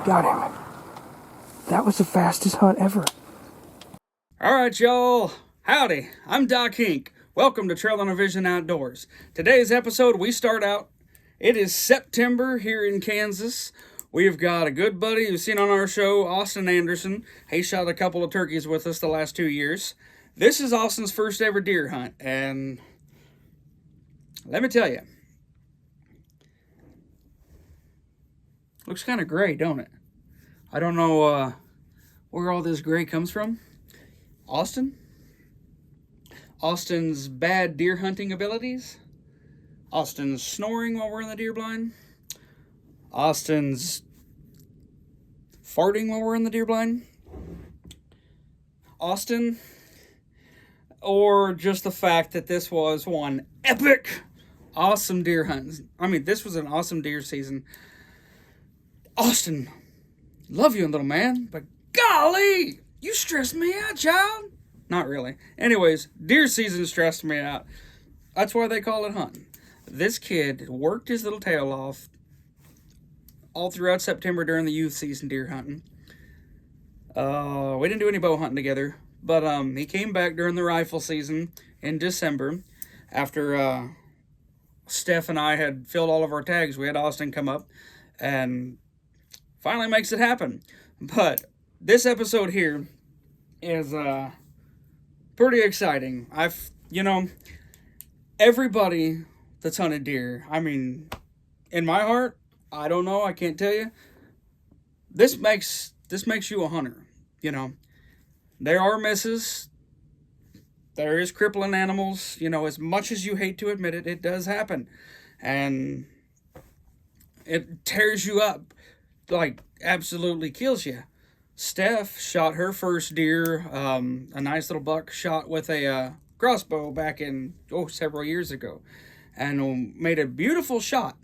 Got him. That was the fastest hunt ever. Alright, y'all. Howdy. I'm Doc Hinck. Welcome to Trail on a Vision Outdoors. Today's episode, we start out. It is September here in Kansas. We've got a good buddy you've seen on our show, Austin Anderson. He shot a couple of turkeys with us the last 2 years. This is Austin's first ever deer hunt, and let me tell you, looks kind of gray, don't it? I don't know where all this gray comes from. Austin's bad deer hunting abilities, Austin's snoring while we're in the deer blind, Austin's farting while we're in the deer blind, Austin, or just the fact that this was one epic, awesome deer hunt. I mean, this was an awesome deer season. Austin, love you, little man, but golly, you stressed me out, child. Not really. Anyways, deer season stressed me out. That's why they call it hunting. This kid worked his little tail off all throughout September during the youth season deer hunting. We didn't do any bow hunting together, but he came back during the rifle season in December after Steph and I had filled all of our tags. We had Austin come up and finally makes it happen. But this episode here is pretty exciting. Everybody that's hunted deer, I mean, in my heart, I don't know, I can't tell you, this makes you a hunter. There are misses, there is crippling animals, as much as you hate to admit it, it does happen, and it tears you up, like absolutely kills you. Steph shot her first deer, a nice little buck shot with a crossbow back in several years ago, and made a beautiful shot.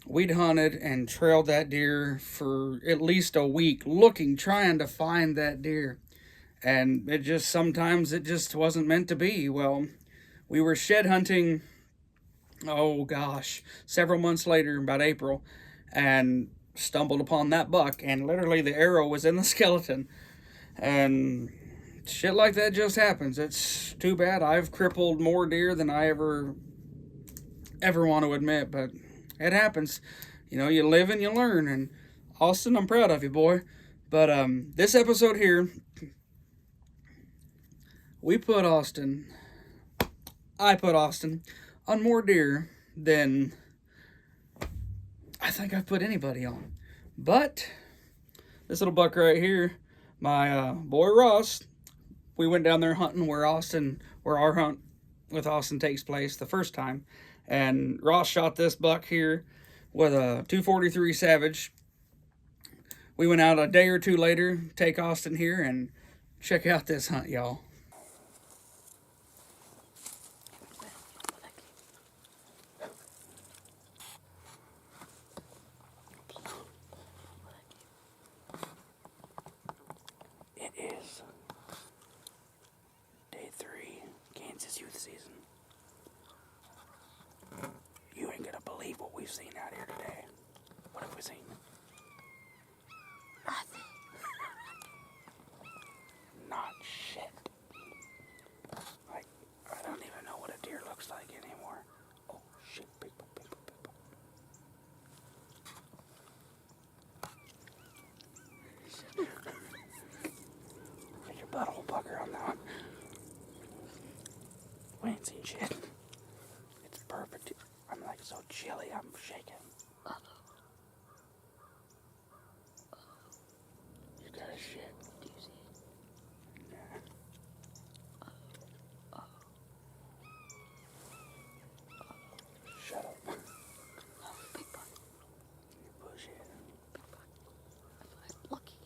We'd hunted and trailed that deer for at least a week, trying to find that deer, and sometimes it just wasn't meant to be. Well, we were shed hunting, several months later, about April, and stumbled upon that buck, and literally the arrow was in the skeleton, and shit like that just happens. It's too bad. I've crippled more deer than I ever want to admit, but it happens. You live and you learn, and Austin, I'm proud of you, boy. But this episode here, I put Austin on more deer than I think I've put anybody on. But this little buck right here, my boy Ross, we went down there hunting where our hunt with Austin takes place the first time, and Ross shot this buck here with a 243 Savage. We went out a day or two later, take Austin here, and check out this hunt, y'all. It is day 3, Kansas youth season. You ain't gonna believe what we've seen out here today. What have we seen? Nothing. Not shit. I don't even know what a deer looks like anymore. Oh shit, people. Get your butthole pucker on that one. We ain't seen shit. It's perfect. I'm so chilly, I'm shaking. You got a shit. Do you see it? Yeah. Shut up. Big buck. You bullshit. Big buck. I'm lucky.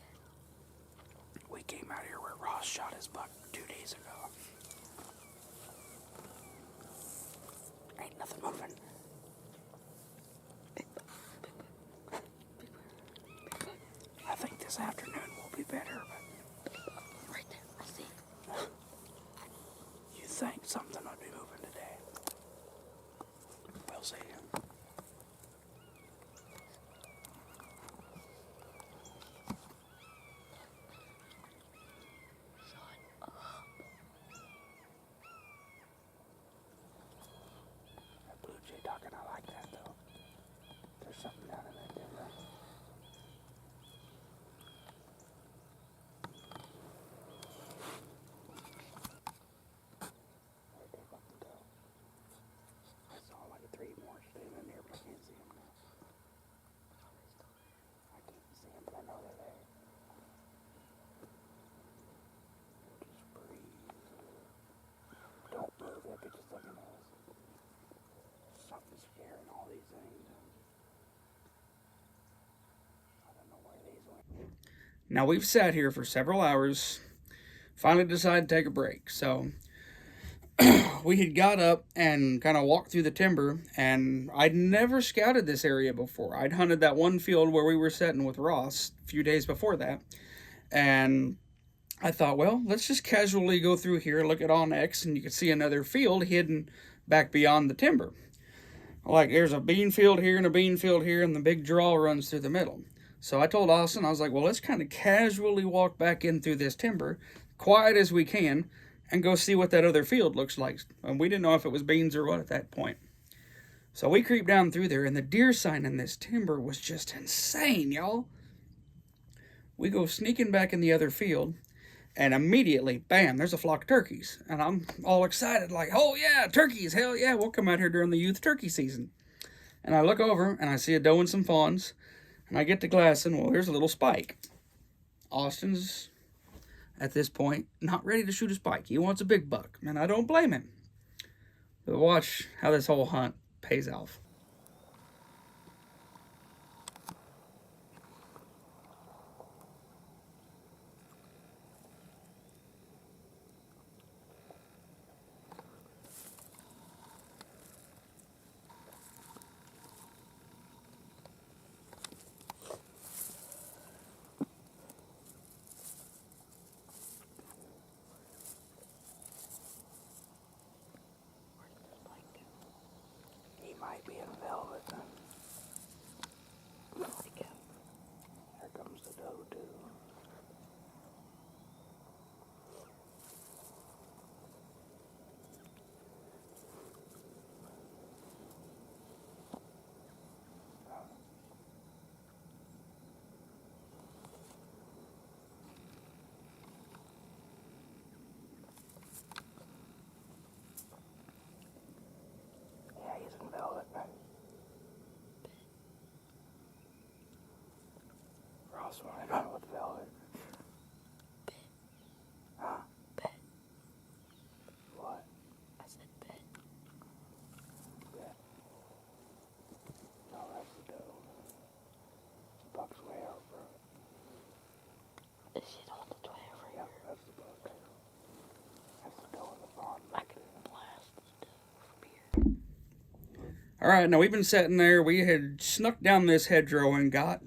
We came out here where Ross shot his buck 2 days ago. Ain't nothing moving. I think this afternoon will be better, but Right there, I see. you think something would be moving today. We'll see. Now we've sat here for several hours, finally decided to take a break. So we had got up and kind of walked through the timber, and I'd never scouted this area before. I'd hunted that one field where we were sitting with Ross a few days before that, and I thought, well, let's just casually go through here, look at Onyx, and you can see another field hidden back beyond the timber. Like, there's a bean field here and a bean field here, and the big draw runs through the middle. So I told Austin, I was like, well, let's kind of casually walk back in through this timber, quiet as we can, and go see what that other field looks like. And we didn't know if it was beans or what at that point. So we creeped down through there, and the deer sign in this timber was just insane, y'all. We go sneaking back in the other field, and immediately, bam, there's a flock of turkeys. And I'm all excited, like, oh yeah, turkeys, hell yeah, we'll come out here during the youth turkey season. And I look over, and I see a doe and some fawns, and I get to glassing, well, there's a little spike. Austin's, at this point, not ready to shoot a spike. He wants a big buck, and I don't blame him. But watch how this whole hunt pays off. He might be in velvet. Here comes the doe, too. Yeah, he's in velvet. Ross wanted to know with velvet. Huh? Bet. What? I said bet. Bet. No, that's the doe. Buck's way out front. This shit on the 12 right Yep, here. that's the buck. That's the doe and the fawn. I can blast this dude from here. All right, now we've been sitting there. We had snuck down this hedgerow and got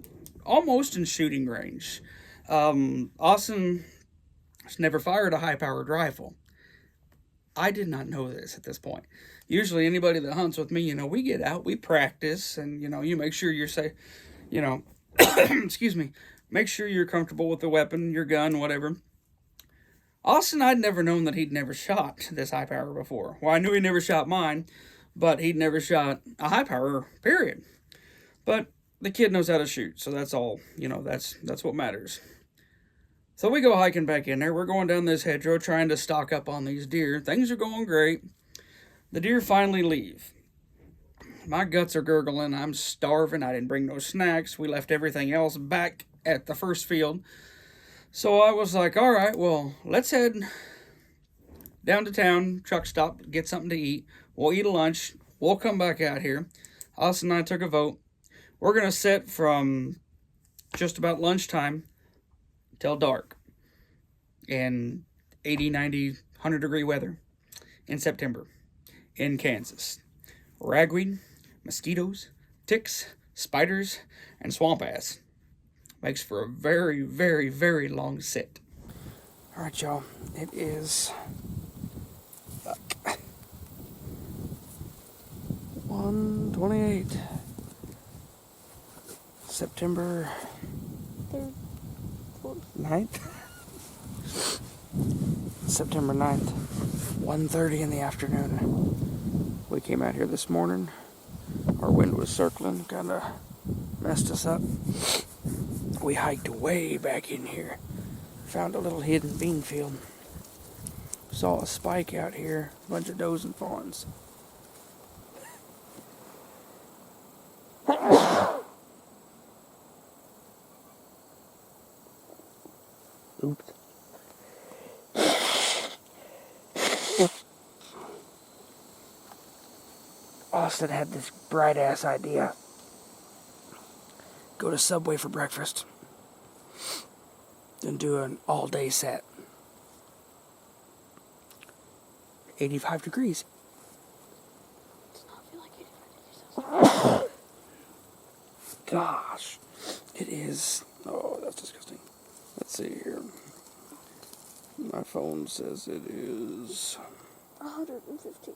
almost in shooting range. Austin has never fired a high-powered rifle. I did not know this at this point. Usually anybody that hunts with me, we get out, we practice, and, you make sure you're safe, excuse me, make sure you're comfortable with the weapon, your gun, whatever. Austin, I'd never known that he'd never shot this high power before. Well, I knew he never shot mine, but he'd never shot a high power, period. But the kid knows how to shoot, so that's all, that's what matters. So we go hiking back in there. We're going down this hedgerow trying to stock up on these deer. Things are going great. The deer finally leave. My guts are gurgling. I'm starving. I didn't bring no snacks. We left everything else back at the first field. So I was like, all right, well, let's head down to town, truck stop, get something to eat. We'll eat a lunch. We'll come back out here. Austin and I took a vote. We're going to sit from just about lunchtime till dark in 80, 90, 100-degree weather in September in Kansas. Ragweed, mosquitoes, ticks, spiders, and swamp ass. Makes for a very, very, very long sit. All right, y'all. It is 1:28. September 9th. September 9th. 1:30 in the afternoon. We came out here this morning. Our wind was circling, kind of messed us up. We hiked way back in here. Found a little hidden bean field. Saw a spike out here. A bunch of does and fawns. Oops. Austin had this bright-ass idea. Go to Subway for breakfast. and do an all-day set. 85 degrees. Does not feel like 85 degrees. Gosh, it is. Oh, that's disgusting. Let's see here. My phone says it is 115.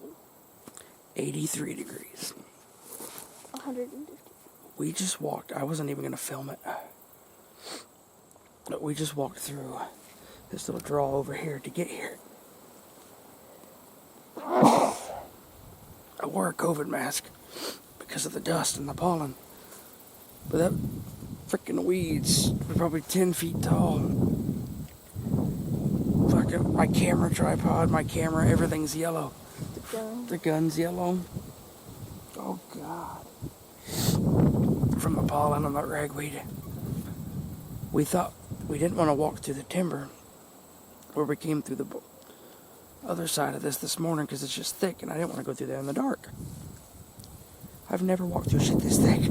83 degrees. 150. We just walked. I wasn't even going to film it. But we just walked through this little draw over here to get here. I wore a COVID mask because of the dust and the pollen. But that freaking weeds were probably 10 feet tall. Fucking my camera tripod, my camera, everything's yellow. The gun. The gun's yellow. Oh God. From the pollen on that ragweed. We thought we didn't want to walk through the timber where we came through the other side of this morning because it's just thick and I didn't want to go through there in the dark. I've never walked through shit this thick.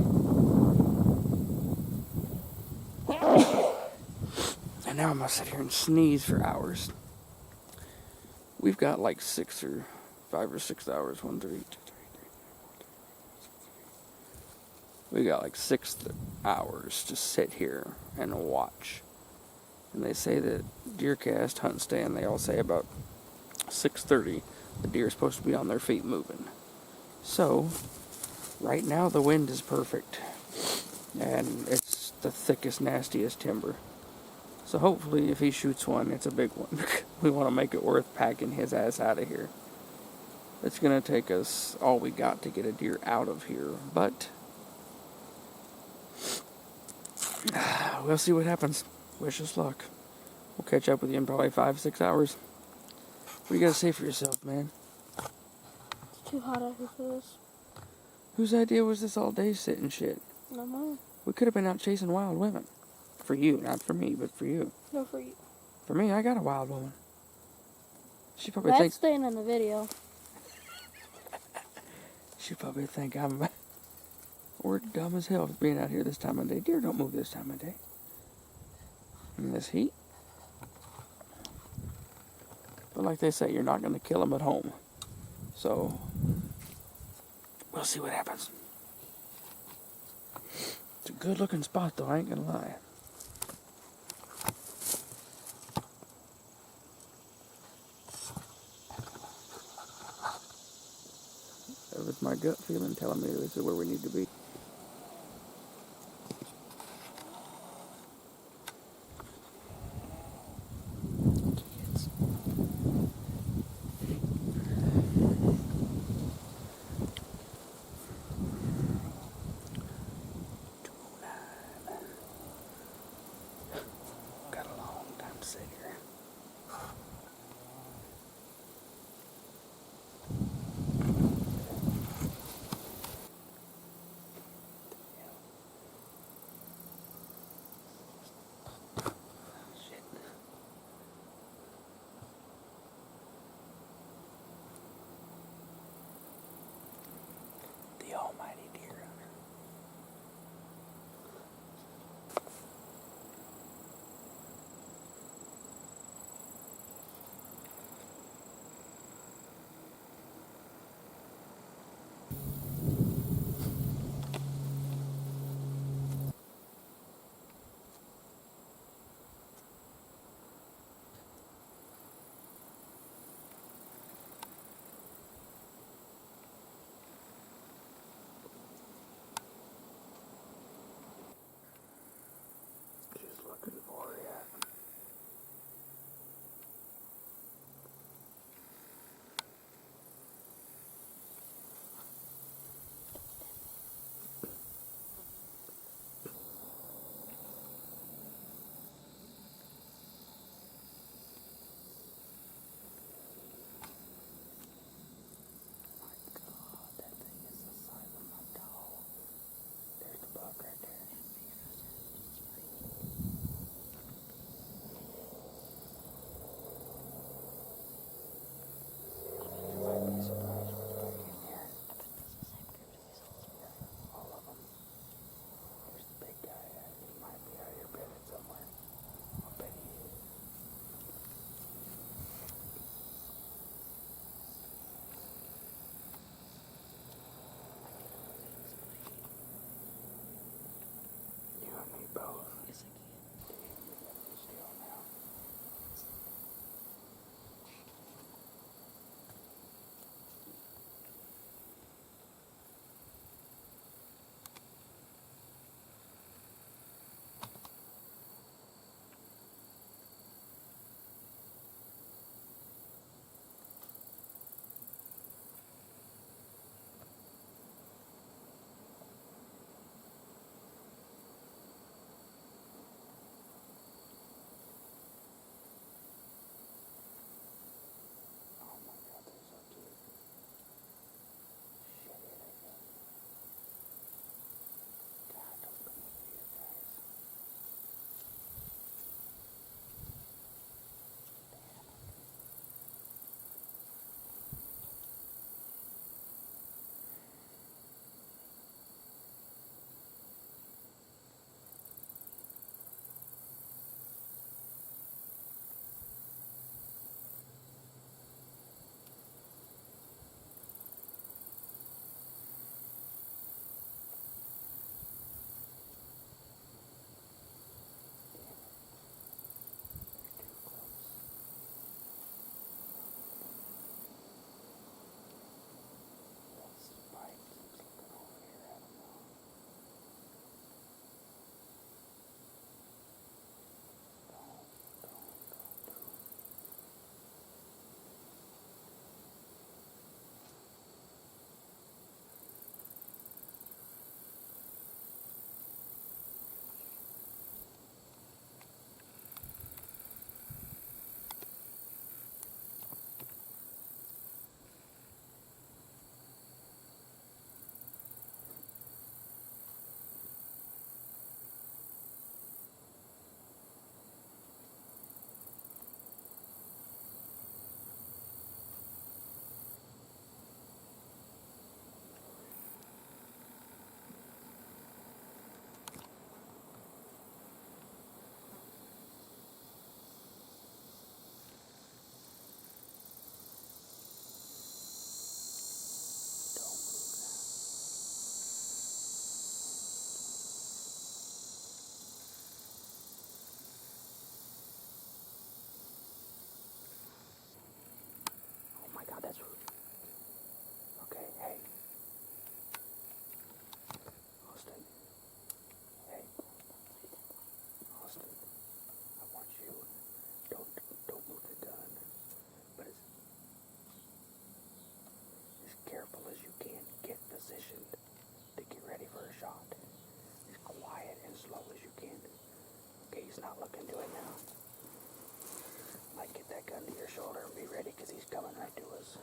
And now I'm gonna sit here and sneeze for hours. We've got like 5 or 6 hours. 1, 3, 2, 3, 4, 5, 6, 7. We got like 6 hours to sit here and watch. And they say that deer cast, hunt stand, they all say about 6:30 the deer are supposed to be on their feet moving. So, right now the wind is perfect. And it's the thickest, nastiest timber. So hopefully if he shoots one, it's a big one. We want to make it worth packing his ass out of here. It's going to take us all we got to get a deer out of here. But we'll see what happens. Wish us luck. We'll catch up with you in probably 5, 6 hours. What do you got to say for yourself, man? It's too hot out here for this. Whose idea was this all day sitting shit? Not mine. We could have been out chasing wild women. For you, not for me, but for you. No, for you. For me, I got a wild woman. She probably That's thinks... staying in the video. She probably think we're dumb as hell for being out here this time of day. Deer don't move this time of day. In this heat. But like they say, you're not going to kill them at home. So, we'll see what happens. It's a good looking spot though, I ain't going to lie. That was my gut feeling telling me this is where we need to be. Got a long time to sit here. The almighty deer hunter. gun to your shoulder and be ready because he's coming right to us.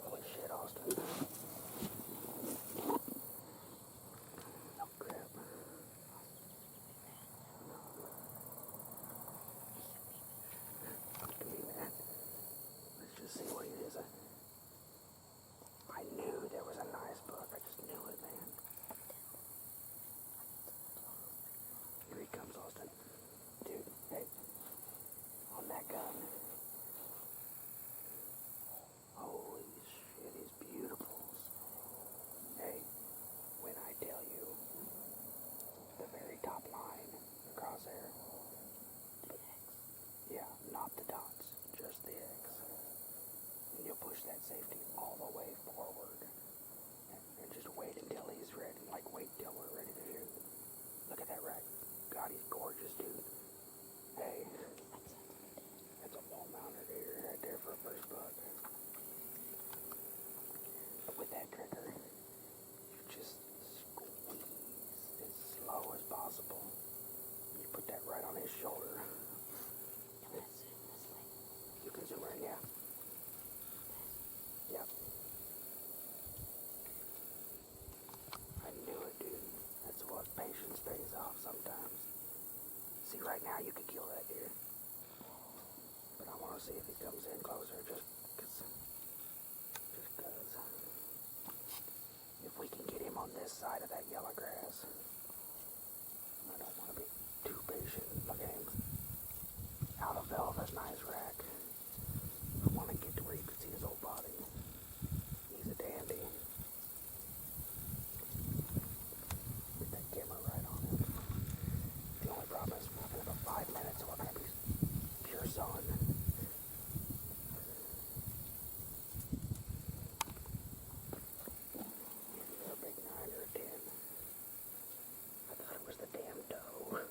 Holy shit, Austin. Oh, crap. Give me that. Let's just see what it is. I knew there was a nice buck. I just knew it, man. Here he comes, Austin. Dude, hey. On that gun. Holy shit, he's beautiful. Hey, when I tell you the very top line, the crosshair. Yeah, not the dots, just the X. And you'll push that safety all the way forward. And just wait until he's ready. Like, wait till we're ready to shoot. Look at that rack. God, he's gorgeous, dude. Hey, that's a wall mounted deer right there for a first buck. But with that trigger, you just squeeze as slow as possible. You put that right on his shoulder. You can zoom in, yeah. Yep. I knew it, dude. That's what patience pays off sometimes. See, right now you could kill that deer. But I want to see if he comes in closer just because. If we can get him on this side of that yellow grass. I don't want to be too patient. Look at him. Out of velvet, nice rack. I want to get to where you can see his whole body. He's a dandy. Get that camera right on him. The only problem is in about 5 minutes we're going to be pure sun. Either a big 9 or a 10. I thought it was the damn doe.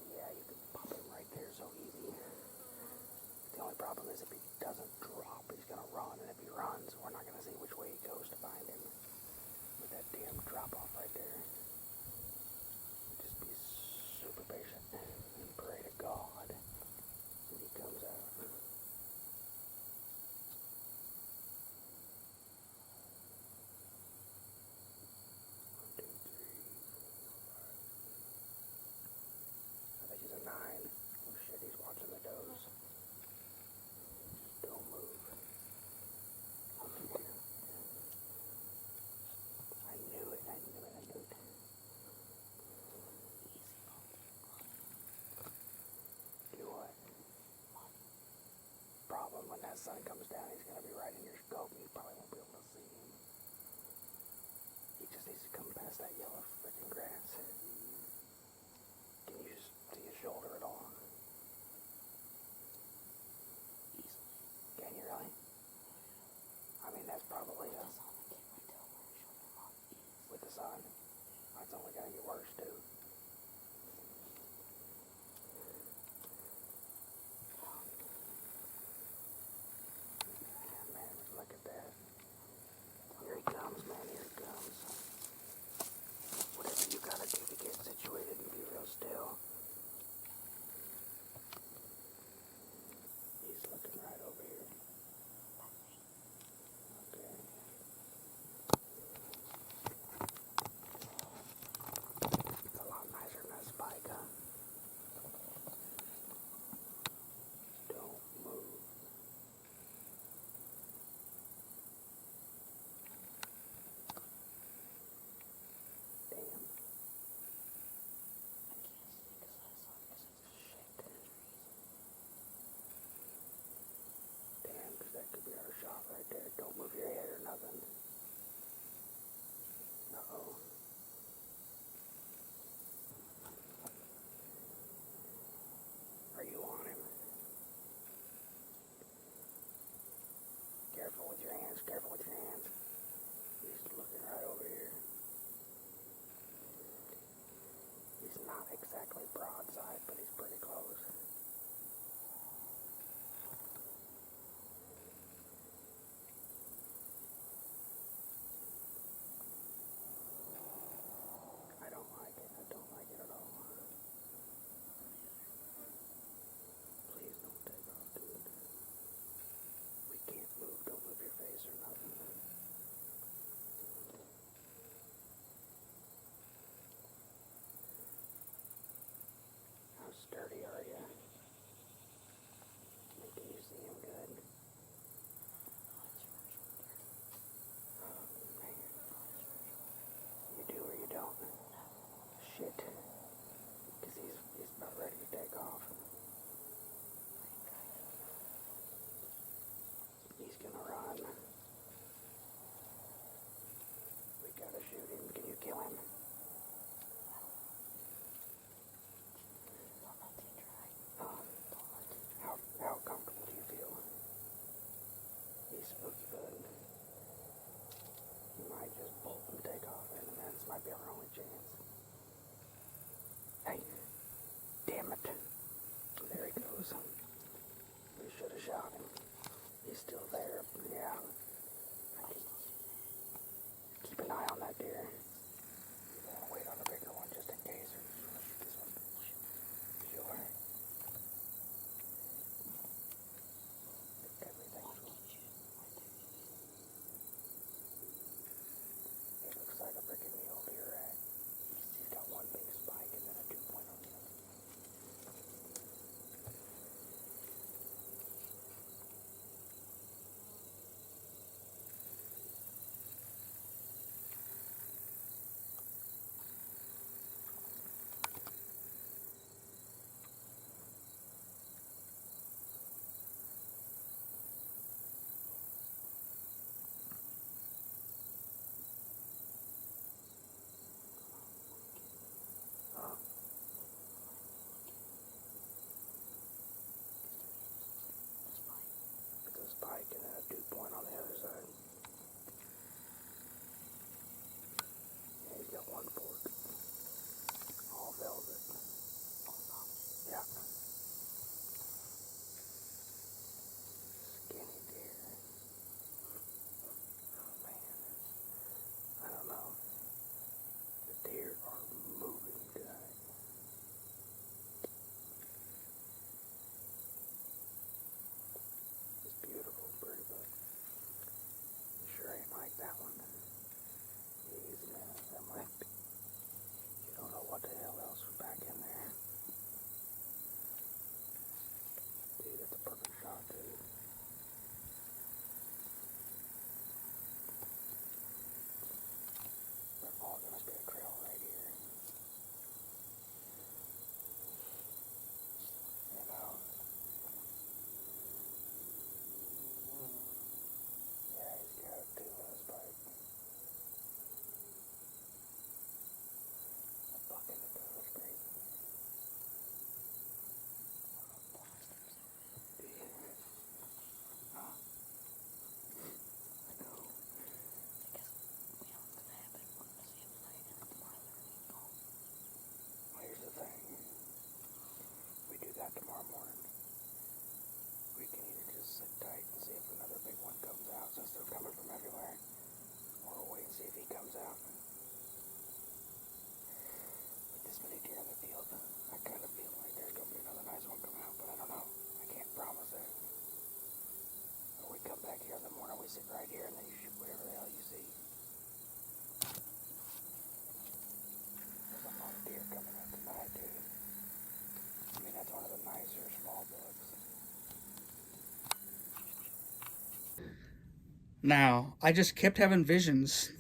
Yeah, you can pop him right there so easy. The only problem is if he doesn't drop, he's going to run. And if he runs, we're not going to see which way he goes to find him. With that damn drop off right there. Just be super patient and pray to God when he comes out. 1, 2, 3, 4, 5. I think he's a 9. Oh shit, he's watching the does. Don't move. I knew it. Do what? Problem when that sun comes down, he's gonna be right in your scope and you probably won't be able to see him. He just needs to come past that yellow freaking grass. Can you just see his shoulder at all? Easily. Can you really? I mean, that's probably with the sun. That's only gonna get worse too. Man, look at that. Here he comes, man, here he comes. Whatever you gotta do to get situated and be real still. He's looking right over here. Okay. It's a lot nicer than that spike, huh? Don't move. Damn. Damn, because that could be our shot right there. Don't move your head or nothing. Uh-oh. Are you on him? Careful with your hands, careful with your hands. He's looking right over here. He's not exactly broadside, but he's pretty close. shot him. He's still there. Yeah. Keep an eye on that deer. Wait on the bigger one just in case. Or just wanna shoot this one. Sure. Everything's It looks like a freaking mule deer rack. He's got one big spike and then a 2-point on the other. It's a spike and then a 2-point on the other side. Yeah, he's got one fork. All velvet. Yeah. Skinny deer. Oh man. I don't know. The deer are moving tonight. It's beautiful, pretty but sure ain't like that one. Easy man, that might be. You don't know what the hell else was back in there. Dude, that's a perfect shot, dude. Oh, there must be a trail right here. You know. Yeah, he's got a 2 on his bike. A buck in the toe, that's crazy. Huh? I know. Well, here's the thing. We do that tomorrow morning. We can either just sit tight and see if another big one comes out since they're coming from everywhere, or wait and see if he comes out. With this many deer in the field, I kind of feel like there's going to be another nice one come out, but I don't know. I can't promise it. Or we come back here in the morning, we sit right here, and then you shoot whatever the hell you see. There's a lot of deer coming out tonight, dude. I mean, that's one of the nicer small bucks. Now, I just kept having visions.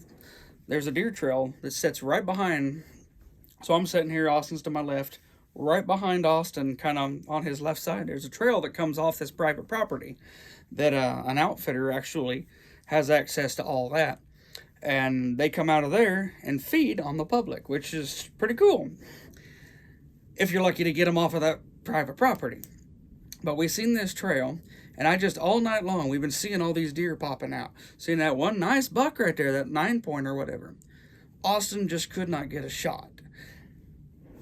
There's a deer trail that sits right behind. So I'm sitting here, Austin's to my left. Right behind Austin, kind of on his left side, there's a trail that comes off this private property that an outfitter actually has access to all that. And they come out of there and feed on the public, which is pretty cool if you're lucky to get them off of that private property. But we seen this trail, and I just all night long, we've been seeing all these deer popping out. Seeing that one nice buck right there, that 9-point or whatever. Austin just could not get a shot.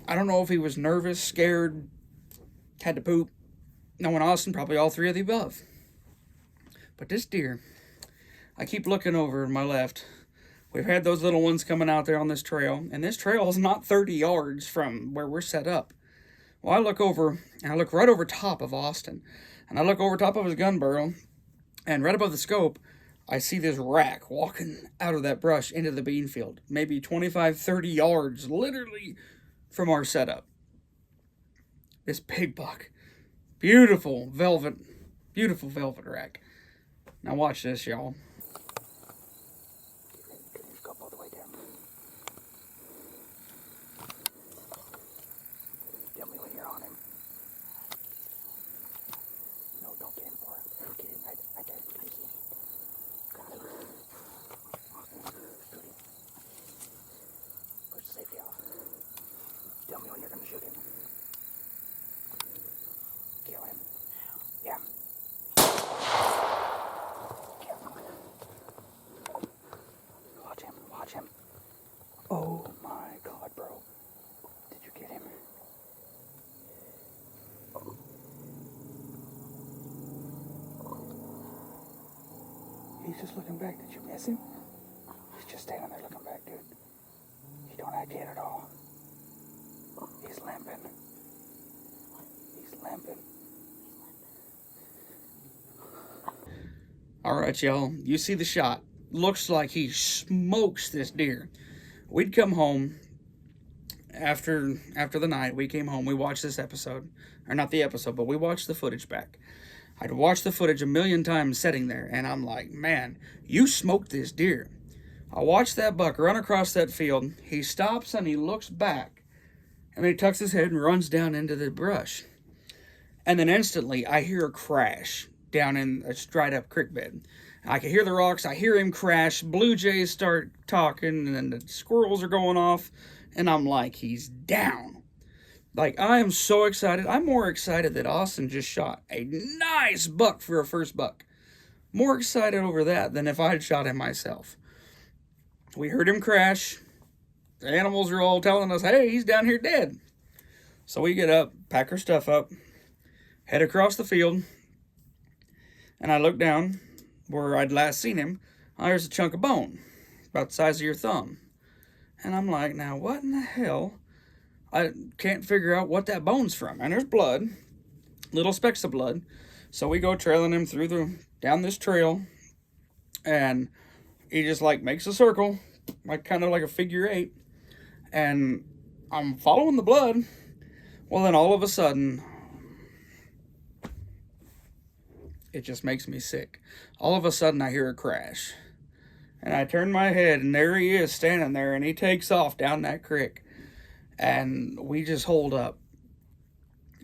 I don't know if he was nervous, scared, had to poop. Knowing Austin, probably all 3 of the above. But this deer, I keep looking over to my left. We've had those little ones coming out there on this trail, and this trail is not 30 yards from where we're set up. Well, I look over, and I look right over top of Austin, and I look over top of his gun barrel, and right above the scope, I see this rack walking out of that brush into the bean field, maybe 25, 30 yards, literally from our setup. This big buck, beautiful velvet rack. Now watch this, y'all. Turn your scope all the way down. Tell me when you're on him. No, don't get him for him. Get him right there. Can you see him? Got him. Austin, shoot him. Push the safety off. Tell me when you're going to shoot him. Kill him. Yeah. Kill him. He's just looking back. Did you miss him? He's just standing there looking back, dude. He don't act yet at all. He's limping. He's limping. All right, y'all. You see the shot. Looks like he smokes this deer. We'd come home after the night. We came home. We watched this episode. Or not the episode, but we watched the footage back. I'd watched the footage a million times sitting there, and I'm like, man, you smoked this deer. I watched that buck run across that field. He stops and he looks back, and then he tucks his head and runs down into the brush. And then instantly, I hear a crash down in a dried up creek bed. I can hear the rocks. I hear him crash. Blue jays start talking, and then the squirrels are going off, and I'm like, he's down. Like, I am so excited. I'm more excited that Austin just shot a nice buck for a first buck. More excited over that than if I had shot him myself. We heard him crash. The animals are all telling us, hey, he's down here dead. So we get up, pack our stuff up, head across the field, and I look down where I'd last seen him. There's a chunk of bone, about the size of your thumb. And I'm like, now what in the hell? I can't figure out what that bone's from. And there's blood, little specks of blood. So we go trailing him down this trail, and he just like makes a circle, like kind of like a figure 8. And I'm following the blood. Well, then all of a sudden, it just makes me sick. All of a sudden, I hear a crash. And I turn my head, and there he is standing there, and he takes off down that creek. And we just holed up.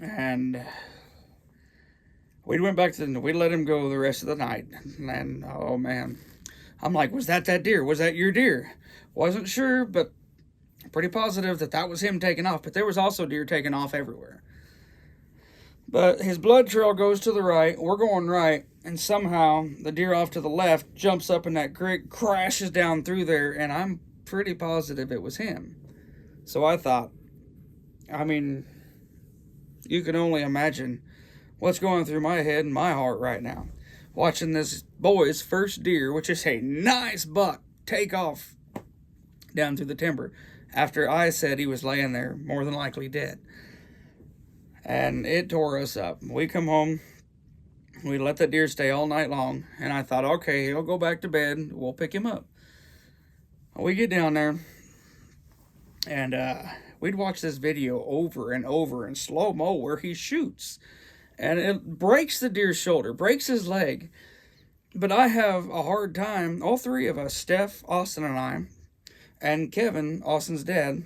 And we went back we let him go the rest of the night. And, oh, man. I'm like, was that deer? Was that your deer? Wasn't sure, but pretty positive that was him taking off. But there was also deer taking off everywhere. But his blood trail goes to the right. We're going right. And somehow the deer off to the left jumps up in that creek, crashes down through there. And I'm pretty positive it was him. So I thought, I mean, you can only imagine what's going through my head and my heart right now. Watching this boy's first deer, which is a nice buck, take off down through the timber after I said he was laying there, more than likely dead. And it tore us up. We come home, we let the deer stay all night long, and I thought, okay, he'll go back to bed, we'll pick him up. We get down there, and we'd watch this video over and over in slow-mo where he shoots. And it breaks the deer's shoulder, breaks his leg. But I have a hard time, all three of us, Steph, Austin, and I, and Kevin, Austin's dad,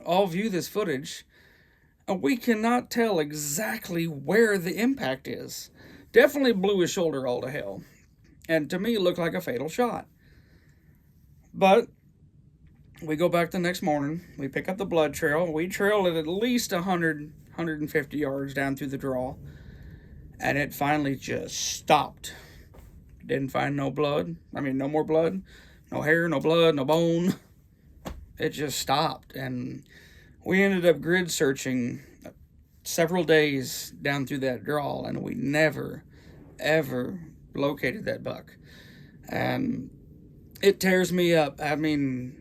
all view this footage, and we cannot tell exactly where the impact is. Definitely blew his shoulder all to hell. And to me, it looked like a fatal shot. But we go back the next morning. We pick up the blood trail. We trail it at least 150 yards down through the draw. And it finally just stopped. Didn't find no blood. I mean, no more blood. No hair, no blood, no bone. It just stopped. And we ended up grid searching several days down through that draw. And we never, ever located that buck. And it tears me up. I mean,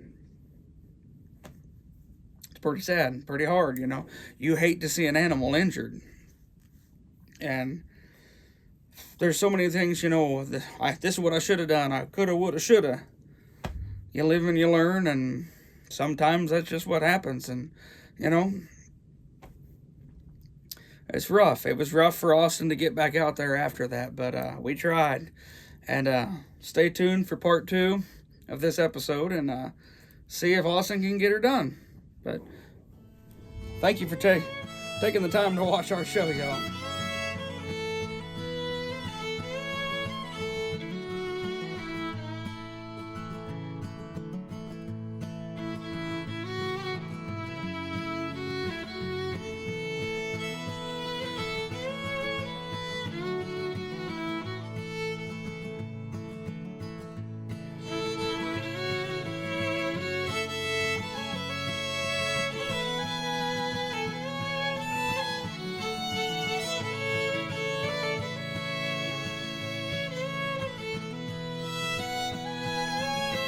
it's pretty sad, pretty hard, you know. You hate to see an animal injured. And there's so many things, you know, this is what I should have done. I coulda, woulda, shoulda. You live and you learn, and sometimes that's just what happens. And, you know, it's rough. It was rough for Austin to get back out there after that, but we tried. And stay tuned for part 2 of this episode, and see if Austin can get her done. But thank you for taking the time to watch our show, y'all.